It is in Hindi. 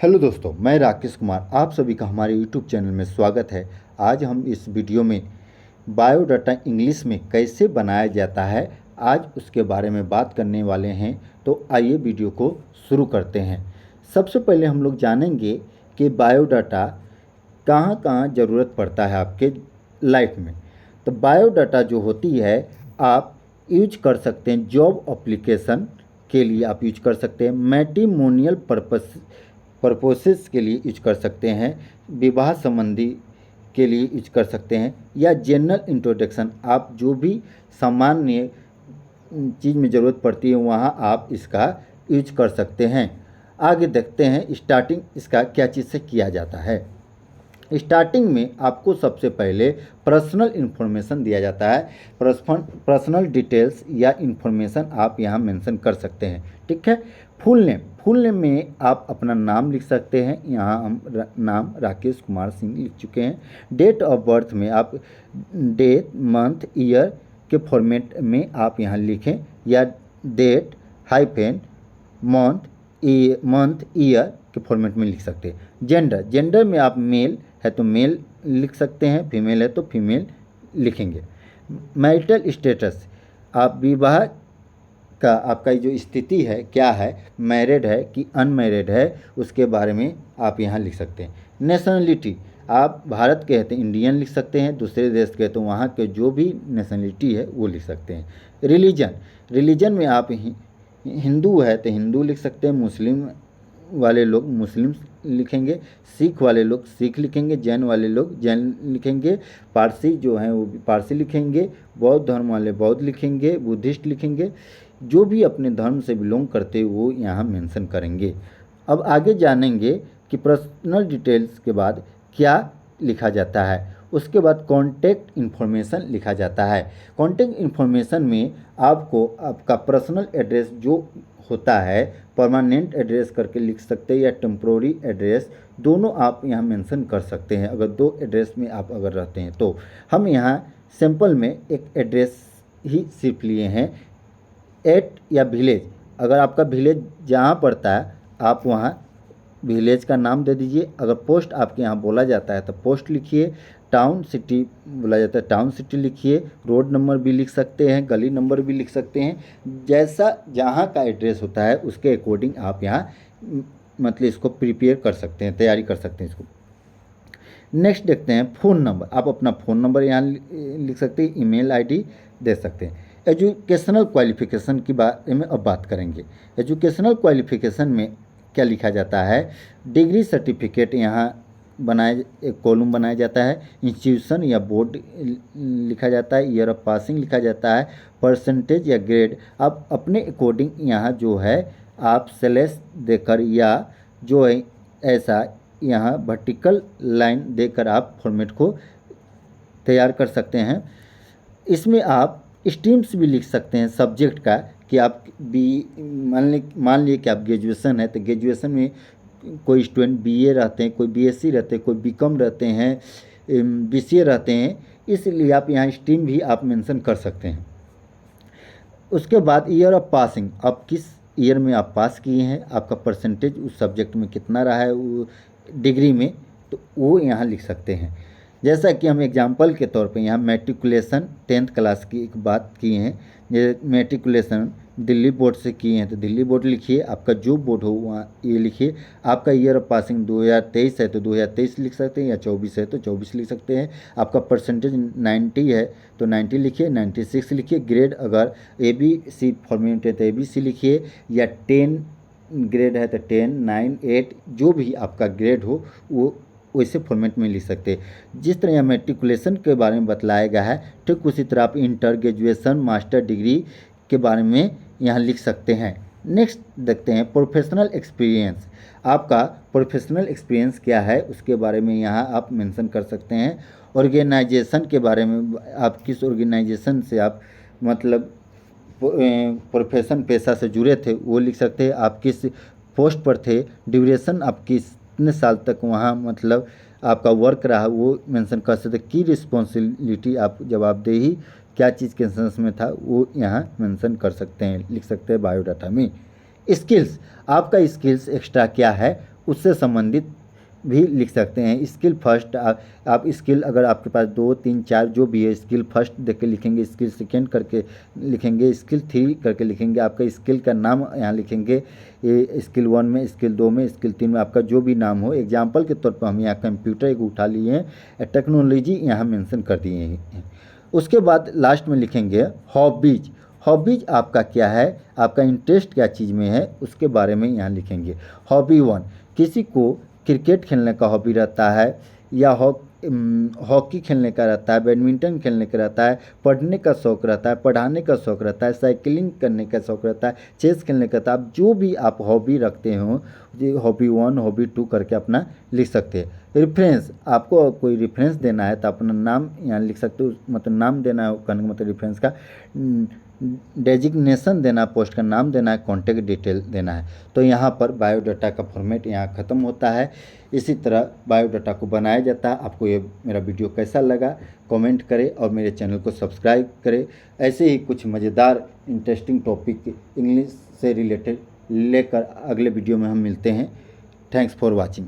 हेलो दोस्तों, मैं राकेश कुमार आप सभी का हमारे यूट्यूब चैनल में स्वागत है। आज हम इस वीडियो में बायोडाटा इंग्लिश में कैसे बनाया जाता है, आज उसके बारे में बात करने वाले हैं। तो आइए वीडियो को शुरू करते हैं। सबसे पहले हम लोग जानेंगे कि बायोडाटा कहाँ कहाँ ज़रूरत पड़ता है आपके लाइफ में। तो बायोडाटा जो होती है आप यूज कर सकते हैं जॉब एप्लीकेशन के लिए, आप यूज कर सकते हैं मैट्रिमोनियल पर्पसेस के लिए यूज कर सकते हैं, विवाह संबंधी के लिए यूज कर सकते हैं, या जनरल इंट्रोडक्शन, आप जो भी सामान्य चीज़ में ज़रूरत पड़ती है वहाँ आप इसका यूज कर सकते हैं। आगे देखते हैं स्टार्टिंग इसका क्या चीज़ से किया जाता है। स्टार्टिंग में आपको सबसे पहले पर्सनल इन्फॉर्मेशन दिया जाता है। पर्सनल डिटेल्स या इन्फॉर्मेशन आप यहाँ मेंशन कर सकते हैं, ठीक है। फुल नेम में आप अपना नाम लिख सकते हैं। यहाँ हम नाम राकेश कुमार सिंह लिख चुके हैं। डेट ऑफ बर्थ में आप डेट मंथ ईयर के फॉर्मेट में आप यहाँ लिखें, या डेट हाइफेन मंथ ईयर के फॉर्मेट में लिख सकते हैं। जेंडर में आप मेल है तो मेल लिख सकते हैं, फीमेल है तो फीमेल लिखेंगे। मैरिटल स्टेटस, आप विवाह का आपका जो स्थिति है क्या है, मैरिड है कि अनमैरिड है, उसके बारे में आप यहाँ लिख सकते हैं। नेशनलिटी, आप भारत के हैं तो इंडियन लिख सकते हैं, दूसरे देश के तो वहाँ के जो भी नेशनलिटी है वो लिख सकते हैं। रिलीजन में आप हिंदू है तो हिंदू लिख सकते हैं, मुस्लिम वाले लोग मुस्लिम लिखेंगे, सिख वाले लोग सिख लिखेंगे, जैन वाले लोग जैन लिखेंगे, पारसी जो हैं वो पारसी लिखेंगे, बौद्ध धर्म वाले बौद्ध लिखेंगे, बुद्धिस्ट लिखेंगे, जो भी अपने धर्म से बिलोंग करते वो यहाँ मेंशन करेंगे। अब आगे जानेंगे कि पर्सनल डिटेल्स के बाद क्या लिखा जाता है। उसके बाद कॉन्टैक्ट इन्फॉर्मेशन लिखा जाता है। कॉन्टैक्ट इन्फॉर्मेशन में आपको आपका पर्सनल एड्रेस जो होता है, परमानेंट एड्रेस करके लिख सकते हैं या टेम्प्रोरी एड्रेस, दोनों आप यहाँ मेंशन कर सकते हैं अगर दो एड्रेस में आप अगर रहते हैं तो। हम यहाँ सैम्पल में एक एड्रेस ही सिर्फ लिए हैं, एट या विलेज, अगर आपका विलेज जहाँ पड़ता है आप वहाँ विलेज का नाम दे दीजिए। अगर पोस्ट आपके यहाँ बोला जाता है तो पोस्ट लिखिए, टाउन सिटी बोला जाता है टाउन सिटी लिखिए, रोड नंबर भी लिख सकते हैं, गली नंबर भी लिख सकते हैं। जैसा जहाँ का एड्रेस होता है उसके अकॉर्डिंग आप यहाँ मतलब इसको प्रिपेयर कर सकते हैं, तैयारी कर सकते हैं इसको। नेक्स्ट देखते हैं फ़ोन नंबर, आप अपना फ़ोन नंबर यहाँ लिख सकते हैं, ईमेल आईडी दे सकते हैं। एजुकेशनल क्वालिफ़िकेशन की बारे में अब बात करेंगे। एजुकेशनल क्वालिफ़िकेशन में क्या लिखा जाता है, डिग्री सर्टिफिकेट यहाँ एक कॉलम बनाया जाता है, इंस्टीट्यूशन या बोर्ड लिखा जाता है, ईयर ऑफ पासिंग लिखा जाता है, परसेंटेज या ग्रेड आप अपने अकॉर्डिंग यहाँ जो है आप स्लैश देकर या जो है ऐसा यहाँ वर्टिकल लाइन देकर आप फॉर्मेट को तैयार कर सकते हैं। इसमें आप स्ट्रीम्स भी लिख सकते हैं सब्जेक्ट का, कि आप मान लिए कि आप ग्रेजुएशन है तो ग्रेजुएशन में कोई स्टूडेंट बीए रहते हैं, कोई बीएससी रहते हैं, कोई बीकॉम रहते हैं, बीसीए रहते हैं, इसलिए आप यहाँ स्ट्रीम भी आप मेंशन कर सकते हैं। उसके बाद ईयर ऑफ पासिंग, आप किस ईयर में आप पास किए हैं, आपका परसेंटेज उस सब्जेक्ट में कितना रहा है वो डिग्री में, तो वो यहाँ लिख सकते हैं। जैसा कि हम एग्जाम्पल के तौर पे यहाँ मैट्रिकुलेशन 10th क्लास की एक बात किए हैं, ये मैट्रिकुलेशन दिल्ली बोर्ड से किए हैं तो दिल्ली बोर्ड लिखिए, आपका जो बोर्ड हो वहाँ ये लिखिए। आपका ईयर ऑफ पासिंग 2023 है तो 2023 लिख सकते हैं, या 24 है तो 24 लिख सकते हैं। आपका परसेंटेज 90 है तो 90 लिखिए, 96 लिखिए। ग्रेड अगर ABC फॉर्मेट है तो ABC लिखिए, या 10 ग्रेड है तो 10, 9, 8 जो भी आपका ग्रेड हो वो वैसे फॉर्मेट में लिख सकते हैं। जिस तरह यहाँ मैट्रिकुलेशन के बारे में बतलाया गया है, ठीक उसी तरह आप इंटर, ग्रेजुएशन, मास्टर डिग्री के बारे में यहाँ लिख सकते हैं। नेक्स्ट देखते हैं प्रोफेशनल एक्सपीरियंस, आपका प्रोफेशनल एक्सपीरियंस क्या है उसके बारे में यहाँ आप मेंशन कर सकते हैं। ऑर्गेनाइजेशन के बारे में, आप किस ऑर्गेनाइजेशन से आप मतलब प्रोफेशन पेशा से जुड़े थे वो लिख सकते हैं। आप किस पोस्ट पर थे, ड्यूरेशन आप कितने साल तक वहाँ मतलब आपका वर्क रहा वो मेंशन कर सकते। की रिस्पॉन्सिबिलिटी आप जवाबदेही क्या चीज़ के सेंस में था वो यहाँ मेंशन कर सकते हैं, लिख सकते हैं बायोडाटा में। स्किल्स, आपका स्किल्स एक्स्ट्रा क्या है उससे संबंधित भी लिख सकते हैं। स्किल फर्स्ट आप स्किल अगर आपके पास 2, 3, 4 जो भी है, स्किल फर्स्ट देख के लिखेंगे, स्किल सेकेंड करके लिखेंगे, स्किल 3 करके लिखेंगे, आपका स्किल का नाम यहाँ लिखेंगे, ये स्किल 1 में, स्किल 2 में, स्किल 3 में, आपका जो भी नाम हो। एग्जाम्पल के तौर पर हम यहाँ कंप्यूटर एक उठा लिए हैं, टेक्नोलॉजी यहाँ मेंशन कर दिए हैं। उसके बाद लास्ट में लिखेंगे हॉबीज। हॉबीज आपका क्या है, आपका इंटरेस्ट क्या चीज़ में है, उसके बारे में यहाँ लिखेंगे। हॉबी 1, किसी को क्रिकेट खेलने का हॉबी रहता है, या हॉकी खेलने का रहता है, बैडमिंटन खेलने का रहता है, पढ़ने का शौक़ रहता है, पढ़ाने का शौक़ रहता है, साइकिलिंग करने का शौक़ रहता है, चेस खेलने का रहता है। आप जो भी आप हॉबी रखते हो, ये हॉबी 1, हॉबी 2 करके अपना लिख सकते हैं। रेफरेंस, आपको कोई रेफरेंस देना है तो अपना नाम यहाँ लिख सकते हो, मतलब नाम देना है, कहने का मतलब रेफरेंस का डेजिग्नेशन देना, पोस्ट का नाम देना है, कॉन्टैक्ट डिटेल देना है। तो यहाँ पर बायोडाटा का फॉर्मेट यहाँ ख़त्म होता है। इसी तरह बायोडाटा को बनाया जाता है। आपको ये मेरा वीडियो कैसा लगा कमेंट करें और मेरे चैनल को सब्सक्राइब करें। ऐसे ही कुछ मज़ेदार इंटरेस्टिंग टॉपिक इंग्लिश से रिलेटेड लेकर अगले वीडियो में हम मिलते हैं। Thanks for watching.